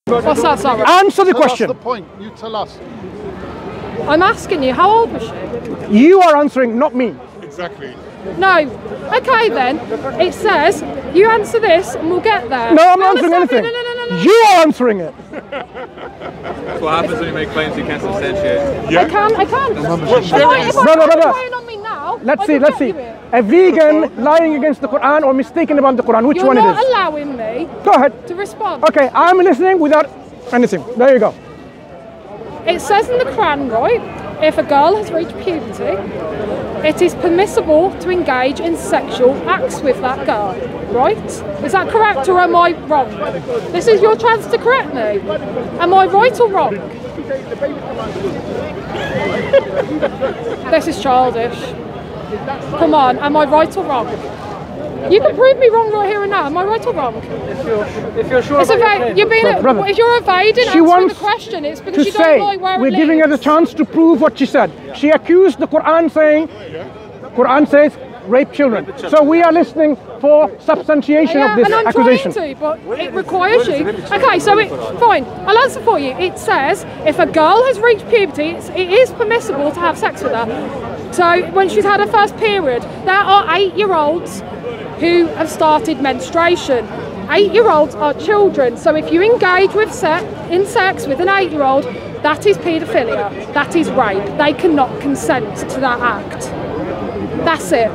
What's that, sorry? Answer the question. That's the point. You tell us. I'm asking you, how old was she? You are answering, not me. Exactly. No. Okay then. It says, you answer this and we'll get there. No, I'm not answering anything. No. You are answering it. That's what happens when you make claims you can't substantiate. Yeah. I can. If I Brother. lying on me now, Let's I see. can get you it. A vegan lying against the Quran or mistaken about the Quran. Which You're one it not is? allowing me Go ahead. to respond. Okay, I'm listening without anything. There you go. It says in the Quran, right, if a girl has reached puberty, it is permissible to engage in sexual acts with that girl, right? Is that correct or am I wrong? This is your chance to correct me. Am I right or wrong? This is childish. Come on, am I right or wrong? You can prove me wrong right here and now. Am I right or wrong? If you're sure It's you're being Brother, if you're evading she answering wants the question, it's because to you don't say know where we're it giving her the leads. chance to prove what she said. She accused the Quran saying, Quran says rape children. So we are listening for substantiation of this and I'm accusation. trying to, but it requires you. Okay, so fine. I'll answer for you. It says if a girl has reached puberty, it is permissible to have sex with her. So when she's had her first period, there are 8-year-olds who have started menstruation. 8-year-olds are children. So if you engage with sex with an 8-year-old, that is paedophilia. That is rape. They cannot consent to that act. That's it.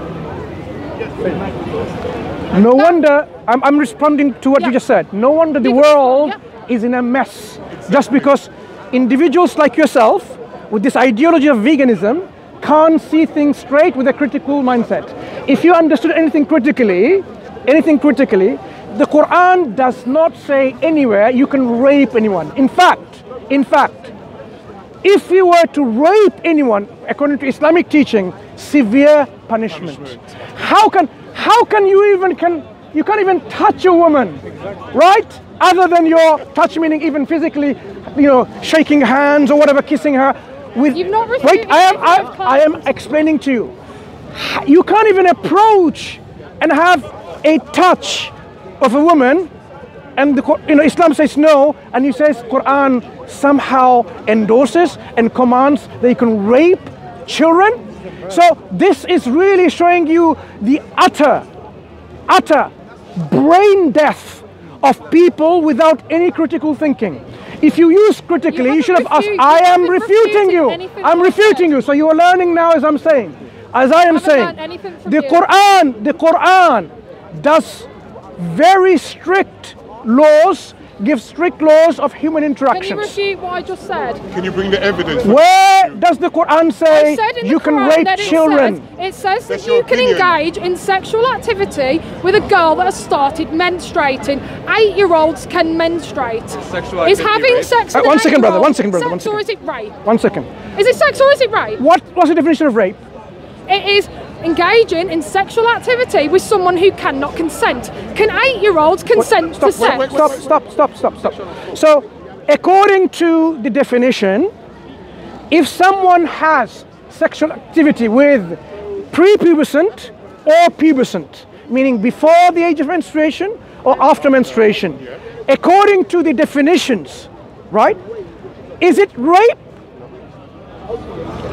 No wonder, I'm responding to what you just said. No wonder the world is in a mess. Just because individuals like yourself, with this ideology of veganism, can't see things straight with a critical mindset. If you understood anything critically, the Quran does not say anywhere you can rape anyone. In fact, if you were to rape anyone, according to Islamic teaching, severe punishment. How can you you can't even touch a woman, right? Other than your touch, meaning even physically, shaking hands or whatever, kissing her. You've not Wait, I am explaining to you. You can't even approach and have a touch of a woman, and Islam says no, and you says Quran somehow endorses and commands that you can rape children. So this is really showing you the utter brain death of people without any critical thinking. If you use critically, you should have asked. I am refuting you. I'm refuting you. So you are learning now, as I'm saying. As I am saying, the Quran does very strict laws, gives strict laws of human interactions. Can you refute what I just said? Can you bring the evidence? Where does the Quran say you can rape children? It says that you can engage in sexual activity with a girl that has started menstruating. 8-year-olds can menstruate. Is having sex with One second, brother. Sex or is it rape? 1 second. Is it sex or is it rape? What's the definition of rape? It is engaging in sexual activity with someone who cannot consent. Can 8-year-olds consent to sex? Stop. So, according to the definition, if someone has sexual activity with prepubescent or pubescent, meaning before the age of menstruation or after menstruation, according to the definitions, right? Is it rape?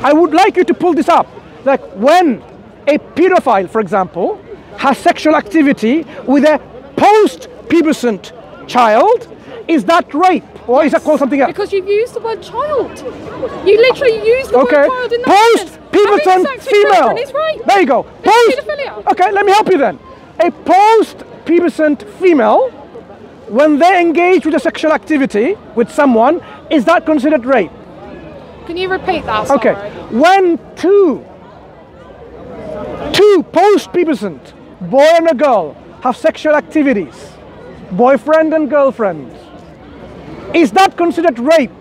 I would like you to pull this up. Like when a pedophile, for example, has sexual activity with a post-pubescent child, is that rape? Or is that called something else? Because you've used the word child. You literally used the word child in that sentence. Post-pubescent female. Is rape. There you go. Okay, let me help you then. A post-pubescent female, when they engage with a sexual activity with someone, is that considered rape? Can you repeat that? Okay. When two post-pubescent, boy and a girl, have sexual activities, boyfriend and girlfriend, is that considered rape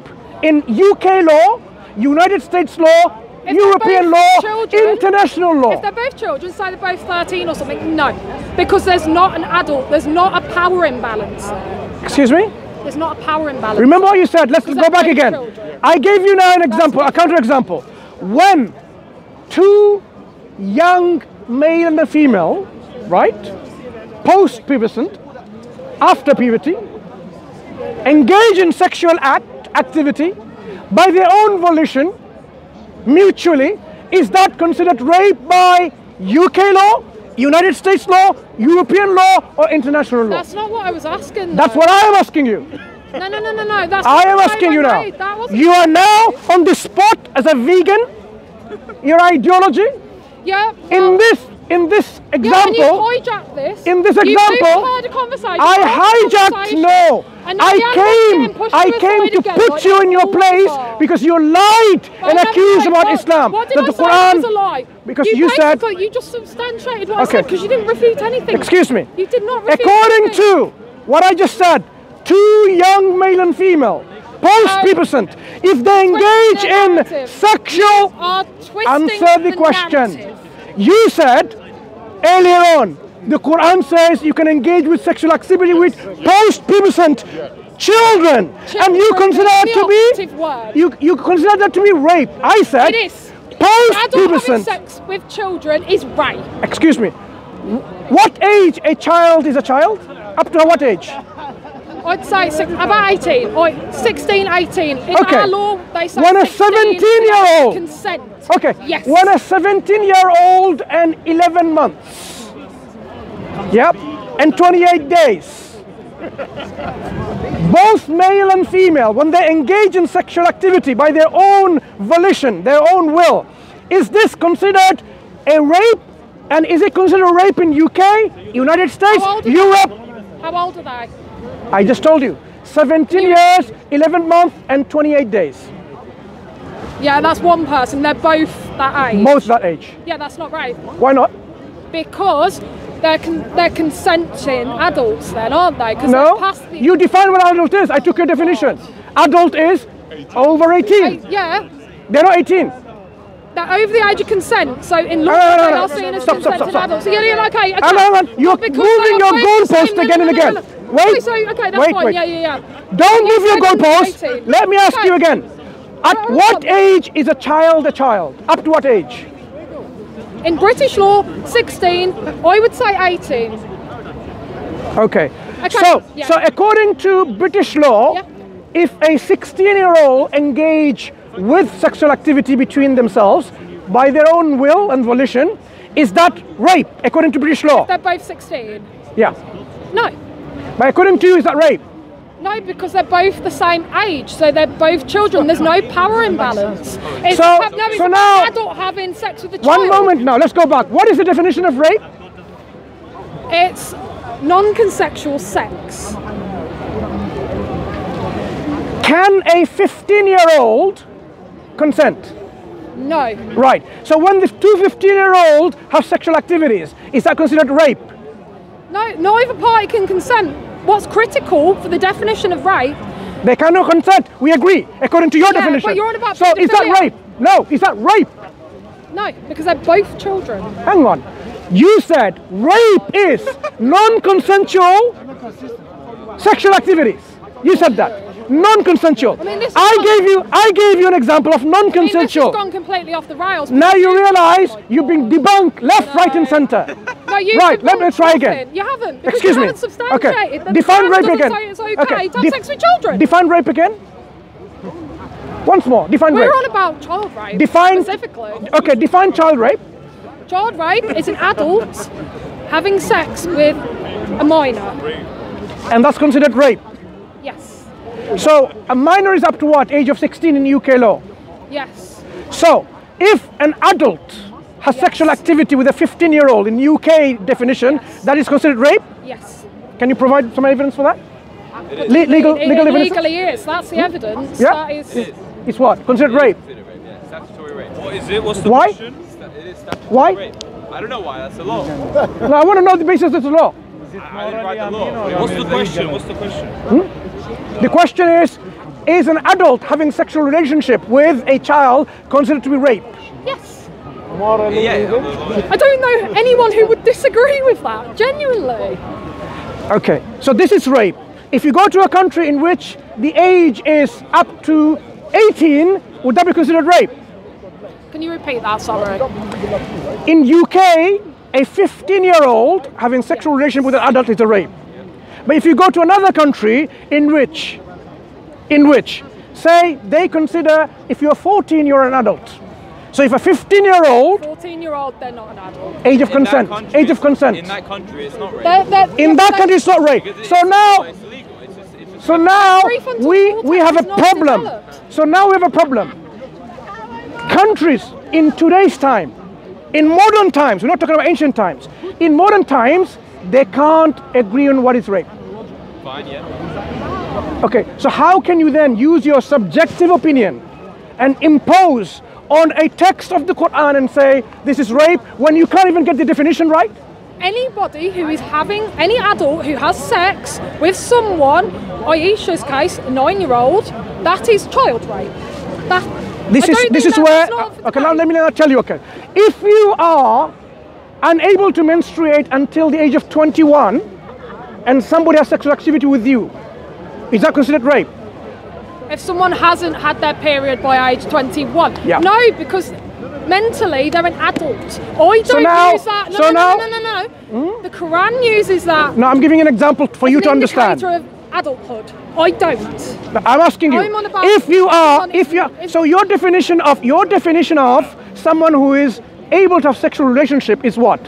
in UK law, United States law, European law, international law? If they're both children, say they're both 13 or something, no. Because there's not an adult, there's not a power imbalance. Excuse me? There's not a power imbalance. Remember what you said, let's go back again. I gave you now an example, a counter example. When two young male and a female, right, post-pubescent, after puberty, engage in sexual activity by their own volition, mutually, is that considered rape by UK law, United States law, European law, or international law? That's not what I was asking. That's though. what I am asking you. No. That's I not am the asking you point now. made. That wasn't You are the now point. on the spot as a vegan. Your ideology Yeah. in this Yeah, and example. you hijacked this. In this You example, overheard a conversation. I overheard a hijacked. conversation, No, and now you're getting pushed I to a came side to again, put like you in your all place are. because you lied and I never accused lied. about What- Islam. What did that I the say Quran. was a lie? Because you said. basically- you just substantiated what I Okay. said because you didn't refute anything. Excuse me. You did not refute According anything. to what I just said, two young male and female, post-pubescent, if they engage the in narrative. sexual. Are twisting Answer the question. narrative. You said earlier on, the Quran says you can engage with sexual activity with post-pubescent children, and you Children consider is that the to be operative word. you consider that to be rape. I said It is. Adult having post-pubescent. sex with children is rape. Excuse me. What age a child is a child? Up to what age? I'd say about 18, or 16, 18. In Okay. our law, they say When a 16 17-year-old consent. Okay. Yes. When a 17-year-old and 11 months. Yep. And 28 days. Both male and female, when they engage in sexual activity by their own volition, their own will, is this considered a rape? And is it considered rape in UK, United States, How old are Europe? How old are they? I just told you. 17 years, 11 months, and 28 days. Yeah, that's one person. They're both that age. Both that age. Yeah, that's not rape. Why not? Because they're consenting adults then, aren't they? Because No, they're past the... you define what adult is. I took your definition. Adult is over 18. Yeah, They're not 18. they're over the age of consent. So in law, no, they no. are seen as Stop, consenting stop. adults. So yeah, okay. Hang on, you're Because moving they are your both the goalpost same- again and again. Wait, Okay, so, okay, that's wait, fine. wait. Yeah. Don't You move your said goalpost. 18. Let me ask Okay. you again. At No, what no. age is a child a child? Up to what age? In British law, 16. I would say 18. Okay. Okay, yeah. So according to British law, Yeah. if a 16-year-old engage with sexual activity between themselves by their own will and volition, is that rape according to British law? They're both 16. Yeah. No. But according to you, is that rape? No, because they're both the same age, so they're both children. There's no power imbalance. It's So- it's so an now- adult having sex with a child. One moment now, let's go back. What is the definition of rape? It's non-consensual sex. Can a 15-year-old consent? No. Right. So when the two 15-year-olds have sexual activities, is that considered rape? No, neither party can consent. What's critical for the definition of rape? They cannot consent. We agree, according to your Yeah, definition. but you're on about so is that pedophilia. rape? No. Is that rape? No, because they're both children. Hang on. You said rape is non-consensual sexual activities. You said that. Non-consensual. I mean, this is I gave you an example of I mean, non-consensual. this has gone completely off the rails. Now you realize you've been debunked left, right, and centre. No, you Right, let me try again. You haven't. Because Excuse you me. haven't substantiated Okay. that the Define Quran rape doesn't again. say it's okay to have Def- sex with children. Define rape again. Once more. Define We're rape. on about child rape Define. specifically. Okay. Define child rape. Child rape is an adult having sex with a minor. And that's considered rape. Yes. So a minor is up to what? Age of 16 in UK law. Yes. So if an adult has sexual activity with a 15-year-old in UK definition, that is considered rape. Yes. Can you provide some evidence for that? Legal It evidence? legally is. That's the evidence. Yeah. That is. It's what? Considered rape. Statutory rape. What is it? What's the Why? question? It is statutory Why? rape. I don't know why. That's the law. No, I want to know the basis of the law. I didn't write the law. What's the question? What's the question? The question is an adult having sexual relationship with a child considered to be rape? Yes. Yeah. I don't know anyone who would disagree with that. Genuinely. Okay, so this is rape. If you go to a country in which the age is up to 18, would that be considered rape? Can you repeat that? Sorry. In UK, a 15-year-old having sexual relationship with an adult is a rape. But if you go to another country in which, say, they consider if you're 14, you're an adult. So if a 15-year-old, 14-year-old, they're not an adult. age of consent, age of consent. In that country, it's not rape. In that country, it's not rape. So now, It's illegal. It's so now Prefrontal we have a cortex is not problem. developed. So now we have a problem. Countries in today's time, in modern times, we're not talking about ancient times. In modern times, they can't agree on what is rape. fine, yeah. Okay, so how can you then use your subjective opinion and impose on a text of the Quran and say this is rape when you can't even get the definition right? Anybody who is having, any adult who has sex with someone, Aisha's case, a 9-year-old, that is child rape. This is where, okay, now let me tell you, okay. If you are unable to menstruate until the age of 21 and somebody has sexual activity with you, is that considered rape? If someone hasn't had their period by age 21. Yeah. No, because mentally they're an adult. I don't now- use that. No, so no, now- no, no, no, no. The Quran uses that. No, I'm giving an example for you as to an understand. indicator of adulthood. I don't. I'm asking you, I'm on about- if you are, if- so your definition of someone who is able to have sexual relationship is what?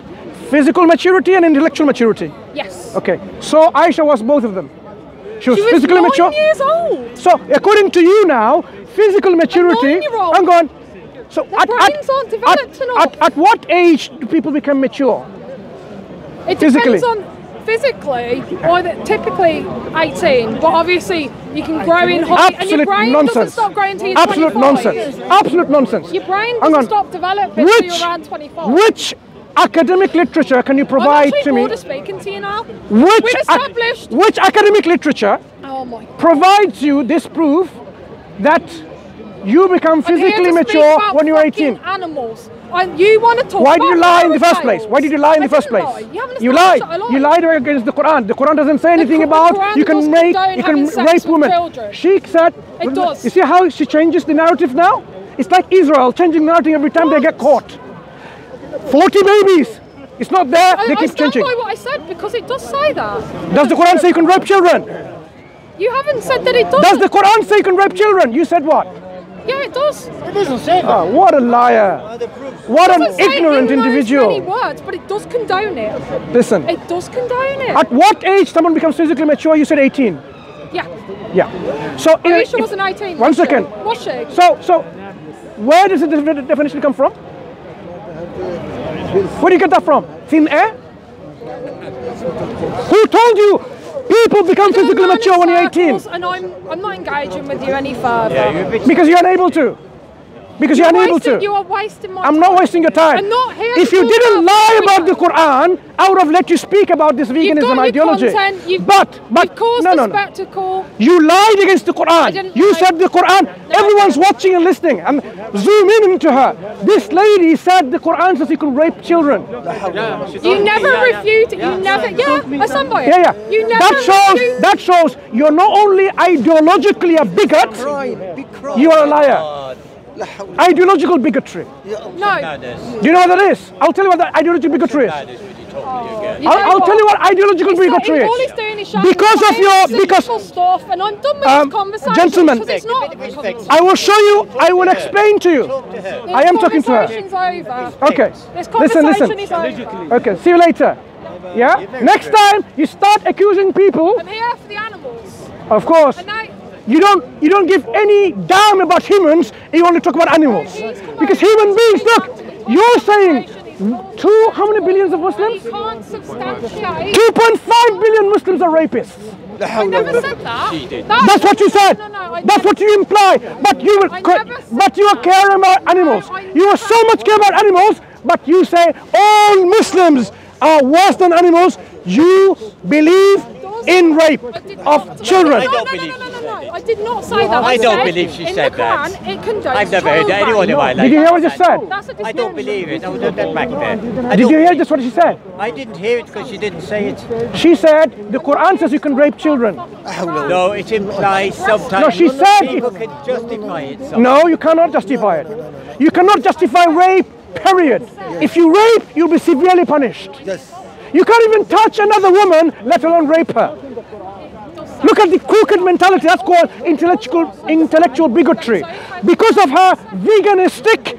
Physical maturity and intellectual maturity. Yes. Okay, so Aisha was both of them. She was She was physically 9 mature. years old. So according to you now, physical maturity. 9-year-old. Hang on. So Their brains aren't developed enough. at what age do people become mature? It Physically. depends on physically, typically 18, but obviously you can grow in hobby and your Absolute brain doesn't nonsense. stop growing until you're Absolute 25. nonsense. Absolute nonsense. Your brain Hang doesn't on. stop developing until you're around 25. Which academic literature can you I'm provide actually to me? bored of speaking to you now. Which We've established. which academic literature Oh my God. provides you this proof that you become I'm here physically to speak mature about when you're fucking 18? Animals. And you want to talk Why about did you lie in the first fairy place? Why did you lie in tales. the first I didn't place? lie. You haven't You established lied. that I lied. You lied against the Quran. The Quran doesn't say anything the about Quran you can does rape, condone you having can sex rape with women. children. She said. It does. You see how she changes the narrative now? It's like Israel changing the narrative every time they get caught. 40 babies. It's not there. They I keep stand changing. by what I said because it does say that. Does the Quran say you can rape children? You haven't said that it does. Does the Quran say you can rape children? You said what? Yeah, it does. It doesn't say that. Oh, what a liar. What It an doesn't say ignorant in those many individual. words, but it does condone it. Listen, It does condone it. at what age someone becomes physically mature? You said 18. Yeah. Yeah. So Aisha wasn't 18. One was she? second. Was she? So where does the definition come from? Where do you get that from? Thin air? Who told you people become physically mature when you're 18? And I'm not engaging with you any further. Because you're unable to. Because you're unable to. You are wasting my I'm time. not wasting your time. I'm not here If to you talk didn't lie about the freedom. Quran, I would have let you speak about this You've veganism got your ideology. content, you've caused no, a no, no. spectacle. You lied against the Quran. didn't You lie. said the Quran. Everyone's watching and listening. And zoom in into her. This lady said the Quran says you can rape children. You never refuted. You never. Yeah, I stand by it. Yeah, yeah. You never. refuted- That shows you're not only ideologically a bigot, you are a liar. Ideological bigotry. No. Do you know what that is? I'll tell you what that ideological bigotry is. I'll tell you what ideological bigotry All he's is. doing is showing Because of your, because stuff, and I'm done with this conversation. gentlemen, because it's not. I will show you. I will explain to you. I am talking to her. Conversation's over. Okay. This Listen, conversation listen. is over. Okay. See you later. Yeah. Next time you start accusing people, I'm here for the animals. of course. And now, You don't give any damn about humans. You only talk about animals. Because human beings, look, you're saying how many billions of you Muslims? can't substantiate. 2.5 billion Muslims are rapists. I never said that. That's what you said. No, I That's what you imply. But you will, I never said but you are that. caring about animals. You are so much care about animals, but you say all Muslims are worse than animals. You believe in rape of children. I don't believe No. I did not say that. I don't said believe she in said the that. Quran, it condones I've never heard child anyone in my rape. life. Did you hear what I just said? That's a I don't believe it. I would have that back there. Did you hear just what she said? I didn't hear it because she didn't say it. She said the Quran says you can rape children. No, it implies sometimes. No, she said people it- can justify it. No, you cannot justify it. You cannot justify rape, period. If you rape, you'll be severely punished. Yes. You can't even touch another woman, let alone rape her. Look at the crooked mentality. That's called intellectual bigotry. Because of her veganistic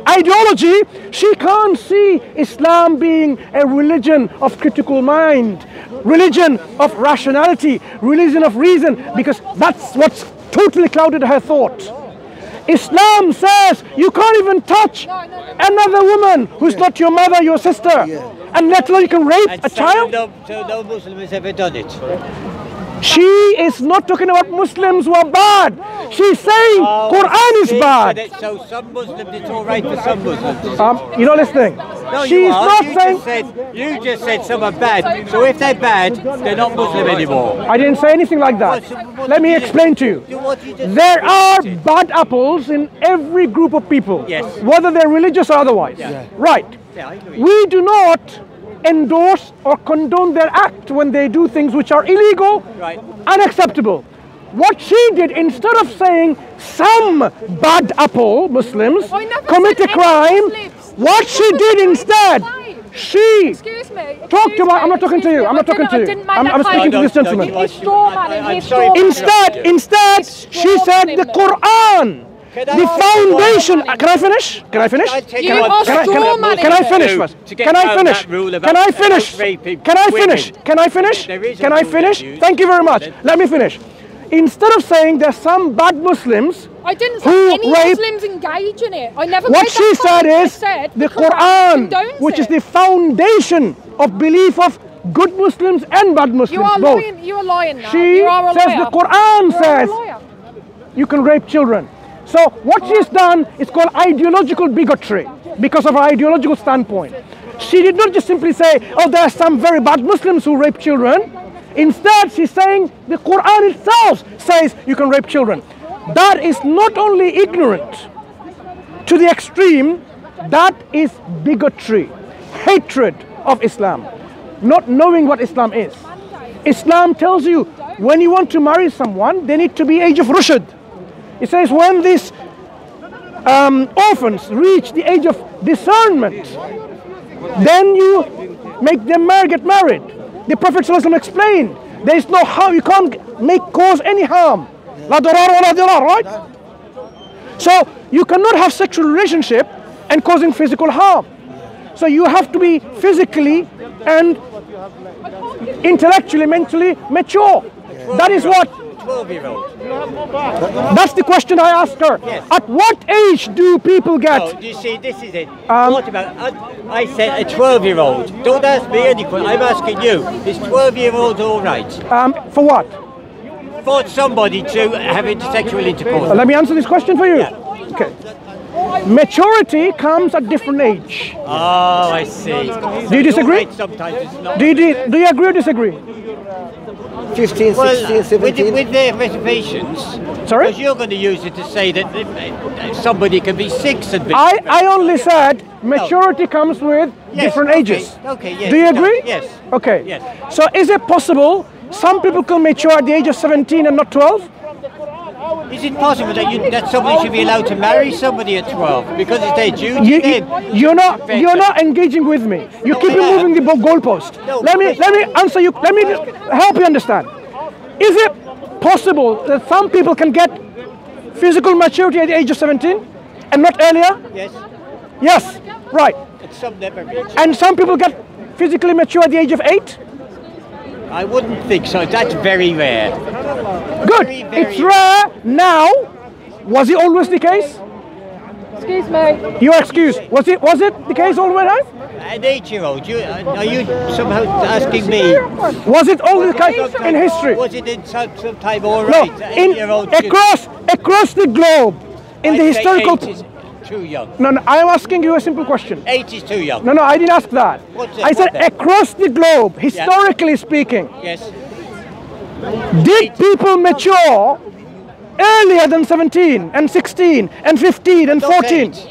ideology, she can't see Islam being a religion of critical mind, religion of rationality, religion of reason, because that's what's totally clouded her thought. Islam says you can't even touch another woman who's not your mother, your sister, and let alone you can rape a child. So no Muslim has ever done it. She is not talking about Muslims who are bad. She's saying Quran is bad. So some Muslims, it's all right for some Muslims. You're not listening. No, She's you are. not You saying. just said, you just said some are bad. So if they're bad, they're not Muslim anymore. I didn't say anything like that. Let me explain to you. There are bad apples in every group of people, Yes. whether they're religious or otherwise. Yeah. Right. Yeah, I agree. We do not endorse or condone their act when they do things which are illegal, Right. unacceptable. What she did, instead of saying some bad apple Muslims I never commit said a any crime, Muslims. what she did instead, she Excuse me. talked about. I'm not talking to you. I'm not talking to you. I'm speaking to this gentleman. He's straw manning. I'm He's sorry. straw manning. Instead, she said the Quran, Can I the ask foundation. you one? Can I finish? Can I finish? I'll tell You you are what, straw manning. Can I finish to first? get Can I around finish? that rule about- Can I finish? about raping Can I women. finish? Can I finish? There is a Can I rule finish? they use. Thank you very much. Let me finish. Instead of saying there's some bad Muslims, I didn't who say any rape- Muslims engage in it. I never what made she that said comment. I is said the Quran Quran, condones which is it. the foundation of belief of good Muslims and bad Muslims. You are both. lying. You are lying now. She you are a says liar. the Quran You are a says liar. you can rape children. So what she's done is called ideological bigotry because of her ideological standpoint. She did not just simply say, oh, there are some very bad Muslims who rape children. Instead, she's saying the Quran itself says you can rape children. That is not only ignorant to the extreme, that is bigotry, hatred of Islam, not knowing what Islam is. Islam tells you when you want to marry someone, they need to be age of rushd. It says when these orphans reach the age of discernment, then you make them get married. The Prophet ﷺ explained there is no harm, you can't cause any harm. La darar wa la dirar, right? So you cannot have sexual relationship and causing physical harm. So you have to be physically and intellectually, mentally mature. That is what. 12-year-old. That's the question I asked her. Yes. At what age do people get? Oh, you see, this is it. What about, I said a 12-year-old. Don't ask me any question. I'm asking you. Is 12-year-old all right? For what? For somebody to have sexual intercourse. Let me answer this question for you. Yeah. Okay. Maturity comes at different age. Oh, I see. Do you disagree? All right, sometimes it's not. Do you agree or disagree? 15, 16, 17. With their reservations. Sorry? Because you're going to use it to say that somebody can be 6 and be. I only said maturity comes with Yes, different okay, ages. okay, yes, Do you it does, agree? yes. Okay. Yes. So is it possible some people can mature at the age of 17 and not 12? Is it possible that somebody should be allowed to marry somebody at 12 because it's their duty? then? You're not engaging with me. You keep moving the goalpost. No, Let me answer you. Let me help you understand. Is it possible that some people can get physical maturity at the age of 17 and not earlier? Yes. Yes. Right. And some never reach. And some people get physically mature at the age of 8? I wouldn't think so. That's very rare. Good. Very, very It's rare now. Was it always the case? Excuse me. Your excuse. Was it the case all the way around? An 8-year-old. Are you somehow asking me? Was it always the case in history? Was it in some time all No. right? An 8-year-old should- Across the globe, in the I'd say historical. 8 is too young. No, I am asking you a simple question. 8 is too young. No, I didn't ask that. What's it? I said What then? across the globe, historically speaking, Yes. did people mature earlier than 17 and 16 and 15 and Not 14? 8.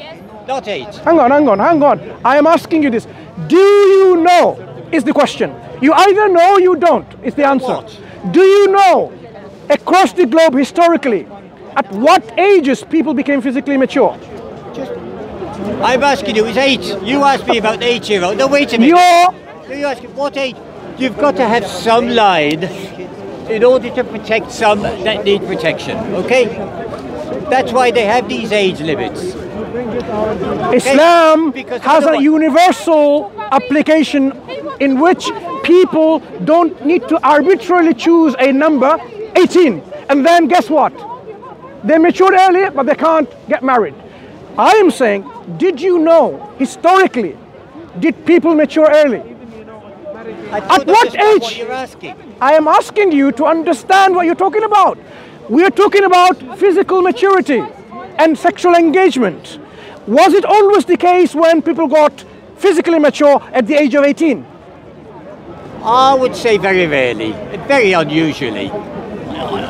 Not 8. Hang on. I am asking you this. Do you know? Is the question. You either know or you don't. Is the answer. What? Do you know across the globe historically at what ages people became physically mature? I'm asking you, it's 8. You asked me about 8-year-old. No, wait a minute. You're You ask what age? You've got to have some line in order to protect some that need protection. Okay, that's why they have these age limits. Islam Because has a otherwise- universal application in which people don't need to arbitrarily choose a number, 18, and then guess what? They mature early, but they can't get married. I am saying, did you know, historically, did people mature early? I At don't what understand age? you're asking. I am asking you to understand what you're talking about. We are talking about physical maturity and sexual engagement. Was it always the case when people got physically mature at the age of 18? I would say very rarely, very unusually.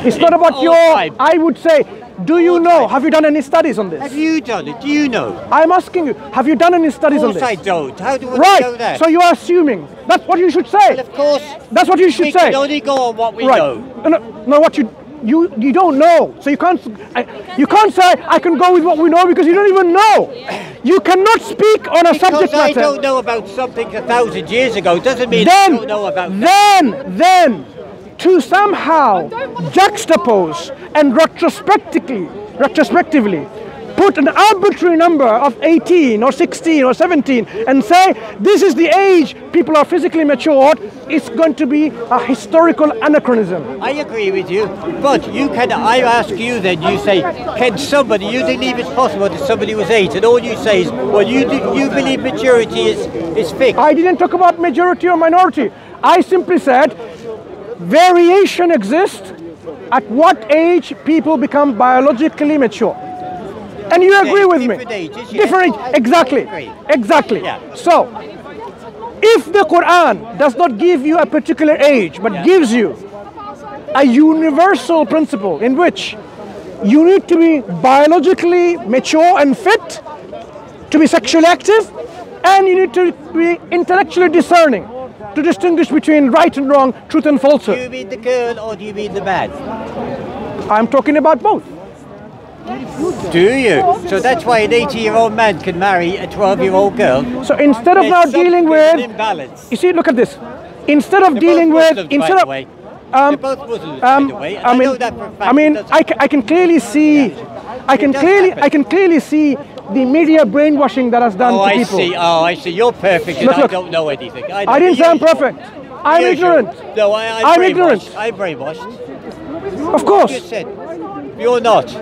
It's not about all your, time. I would say, do you All know, time. have you done any studies on Have this? you done it? Do you know? I'm asking you, have you done any studies on Of course this? I don't. How do I know Right, that? so you are assuming. That's what you should say. Well, of course, That's what you should we say. can only go on what we Right. know. No, what you don't know. So you can't say I can go with what we know because you don't even know. You cannot speak on a subject Because I matter. don't know about something 1,000 years ago doesn't mean I Then, don't know about that. then, to somehow juxtapose and retrospectively put an arbitrary number of 18 or 16 or 17 and say this is the age people are physically matured, it's going to be a historical anachronism. I agree with you, but I ask you then, you say, can somebody, you believe it's possible that somebody was 8, and all you say is, well, you believe maturity is fixed. I didn't talk about majority or minority. I simply said variation exists at what age people become biologically mature. And you agree with me? Different ages, yes. Different, I exactly, agree. exactly. Yeah. So, if the Quran does not give you a particular age, but gives you a universal principle in which you need to be biologically mature and fit to be sexually active, and you need to be intellectually discerning to distinguish between right and wrong, truth and Do falsehood. you mean the girl or do you mean the man? I'm talking about both. Do you? So that's why an 80-year-old man can marry a 12-year-old girl. So instead of There's now some dealing there's an with, imbalance. you see, look at this. Instead of They're dealing both with, Muslims, instead by of, the way. They're both Muslims, by the way. And I know that for a fact. I mean, It doesn't- I can clearly see, I can does clearly, happen. I can clearly see the media brainwashing that has done Oh, to I people. see. Oh, I see. You're perfect, and Look, I look. don't know anything. I didn't say I'm perfect. I'm Usual. ignorant. No, I'm I'm ignorant. brainwashed. I'm brainwashed. Of You course. said you're not.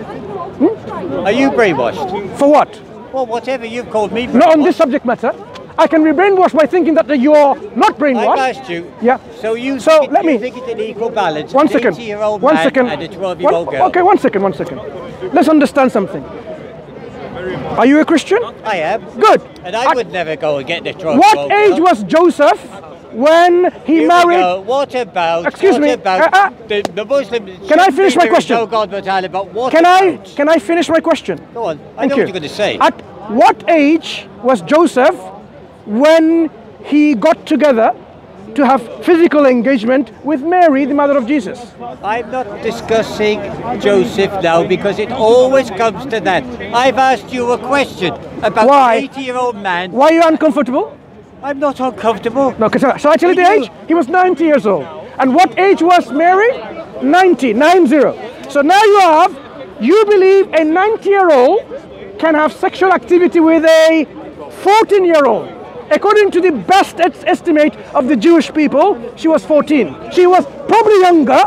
Are you brainwashed? For what? Well, whatever you've called me. Not on brainwashed. this subject matter. I can be brainwashed by thinking that you're not I've brainwashed. asked you. Yeah. So you So think, let you me- think it's an equal balance? One an second. 80-year-old One man second. and a 12-year-old One- girl. Okay, one second. Let's understand something. Are you a Christian? I am. Good. And I At would never go and get the 12-year-old what age girl. was Joseph when he Here we married? go. What about? Excuse what me, About the Muslim? Can I finish my question? No God but Allah. But what? Can about? I finish my question? Go on. I Thank know you. what you're going to say. At what age was Joseph when he got together to have physical engagement with Mary, the mother of Jesus? I'm not discussing Joseph now because it always comes to that. I've asked you a question about Why? an 80-year-old man. Why are you uncomfortable? I'm not uncomfortable. No, shall I tell you the You- age? He was 90 years old. And what age was Mary? 90. So now you believe a 90-year-old can have sexual activity with a 14-year-old. According to the best estimate of the Jewish people, she was 14. She was probably younger,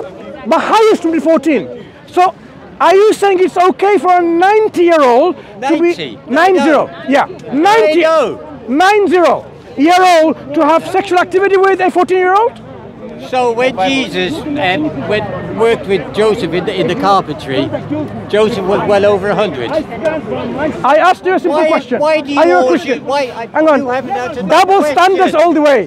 but highest would be 14. So are you saying it's okay for a 90-year-old to be 90? No. Yeah, 90. 90-year-old to have sexual activity with a 14-year-old? So when Jesus worked with Joseph in the carpentry, Joseph was well over 100. I asked you a simple question. Why do you Are you a always- Christian? why- Hang on. you haven't answered my Double question. standards all the way.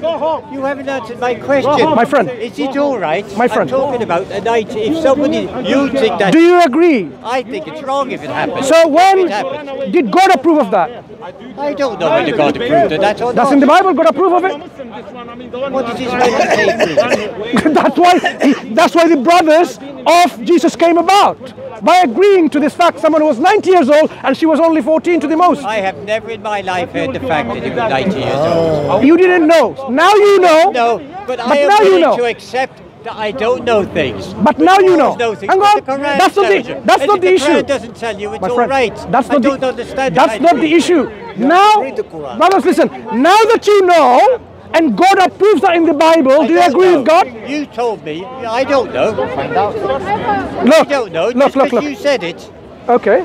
You haven't answered my question. My friend. Is it all right? My friend. I'm talking about a night. If somebody, you think that, Do you agree? I think it's wrong if it happens. So when If it happens. did God approve of that? I don't know whether God approved of that or That's not. in the Bible, God approve of it? What does this mean to say? That's why the brothers of Jesus came about. By agreeing to this fact, someone who was 90 years old and she was only 14 to the most. I have never in my life heard the fact that he was 90 years old. You didn't know. Now you know. No, but I But am now you willing know. to accept I don't know things. But now you know. Know things. Hang But on. the Quran That's not tells the. you. That's And not if the issue. The Quran doesn't tell you it's My all friend, right. that's I not don't the, understand. That's not the issue. Now, read the Quran. brothers, listen. Now that you know, and God approves that in the Bible, do you agree with God? You told me. I don't know. I Look, don't know. look, Just look, because look. you said it. Okay.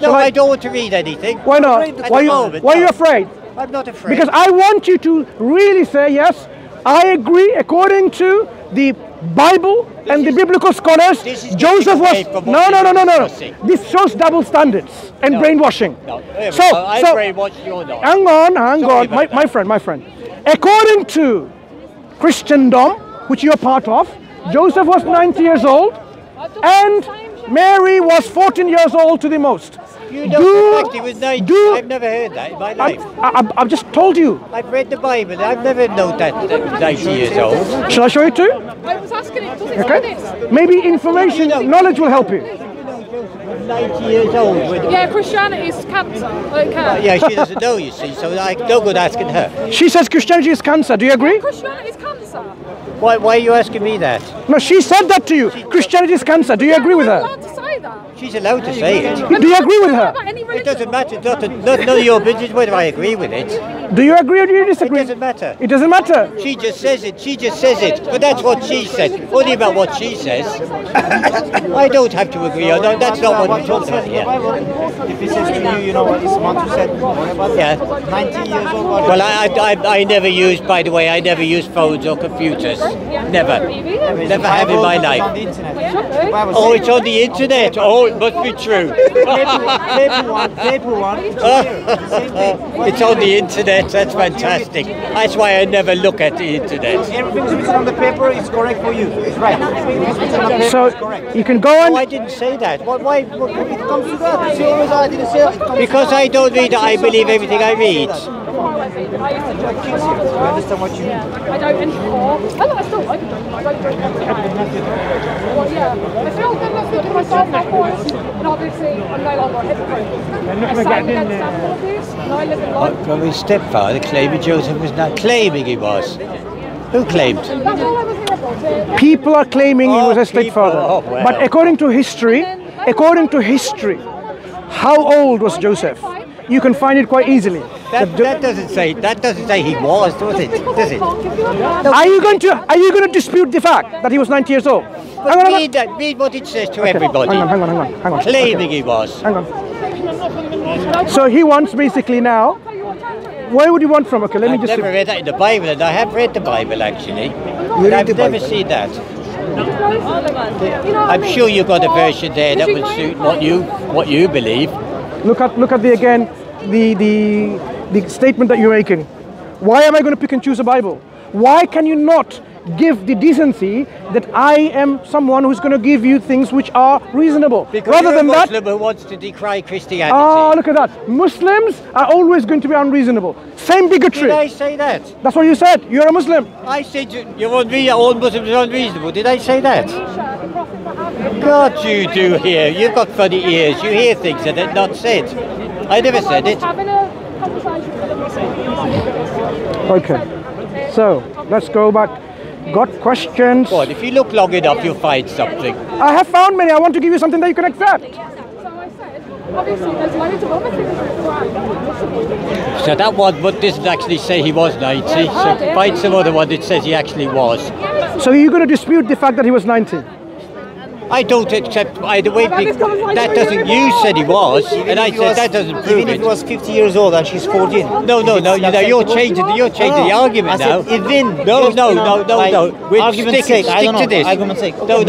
No, Shall I don't want to read anything. Why not? At Why the you? moment, Why are you no. afraid? I'm not afraid. Because I want you to really say yes. I agree. According to the Bible and the biblical scholars, this is Joseph getting was away from what no. we're discussing. This shows double standards and No. brainwashing. No, I So brainwashed you or not. hang on, Sorry about my that. friend. According to Christendom, which you're part of, Joseph was 90 years old, and Mary was 14 years old to the most. You know the fact he was 90. do- I've never heard that in my life. I've just told you. I've read the Bible. I've never known that 90 years old. Shall I show you too? I was asking it, does it Okay. say this? Maybe information, knowledge will help you. 90 years old. Yeah, Christianity is cancer. Okay. Yeah, she doesn't know, you see, so I no good asking her. She says Christianity is cancer. Do you agree? Christianity is cancer. Why are you asking me that? No, she said that to you. Christianity is cancer. Do you agree with I'm her? allowed to say that. She's allowed to say it. Do you agree with her? About any It religion. doesn't matter. It's not none of your business whether I agree with it. Do you agree or do you It disagree? doesn't matter. It doesn't matter. She just says it. She just says it. But that's what she says. Only about what she says. I don't have to agree. Or no, that's not what we're talking about here. If he says to you, you know what this month said, Yeah. 90 years old. Well, I never used, by the way, I never used phones or computers. Never. Never have in my On the life. internet. Oh, it's on the internet. Oh, it must be true. Paper one. It's on the internet. That's fantastic. That's why I never look at the internet. Everything's written on the paper is correct for you. It's right. Everything's written on the paper So is correct. you can go Oh, on. I didn't say that. Why? It comes to that. See, always I didn't say it. Because I don't read it, I believe everything I read. I understand what you mean. I don't anymore. I still like them. I don't drink them. Well, yeah. I feel good enough to myself, of course. And obviously, I'm no longer a hypocrite. I stand against abuse, and I live in life. Well, his stepfather claiming Joseph was not claiming he was. Who claimed? That's all I was here about. People are claiming he was a people. stepfather. Oh, well. But according to history, how old was Joseph? You can find it quite easily. That doesn't say he was, does it? Does it? Are you going to dispute the fact that he was 90 years old? Hang on. Read that. Read what it says to everybody. Hang on. Claiming he was. Hang on. So he wants basically now. Where would you want from? Okay, let me I've just. never read that in the Bible, and I have read the Bible actually. read I've the never Bible? seen that. I'm sure you've got a version there that will suit what you believe. Look at the statement that you're making. Why am I going to pick and choose a Bible? Why can you not give the decency that I am someone who's going to give you things which are reasonable? Because Rather you're than a that, Muslim who wants to decry Christianity. oh, look at that. Muslims are always going to be unreasonable. Same bigotry. Did I say that? That's what you said. You're a Muslim. I said all Muslims are unreasonable. Did I say that? God, you do hear. You've got funny ears. You hear things that are not said. I never said it. Having a conversation with them. Okay. So, let's go back. Got questions? God, if you look long enough, you'll find something. I have found many. I want to give you something that you can accept. So I said, obviously there's loads of other things that So that one doesn't actually say he was 90. So find some other one that says he actually was. So you're going to dispute the fact that he was 90? I don't accept either way. That doesn't. You said he was, and I said that doesn't prove Even if it. he was 50 years old and she's 14. No, you're changing the argument now. I said even. No. We'll argument's stick sake, I don't to know. this. Argument's sake. No.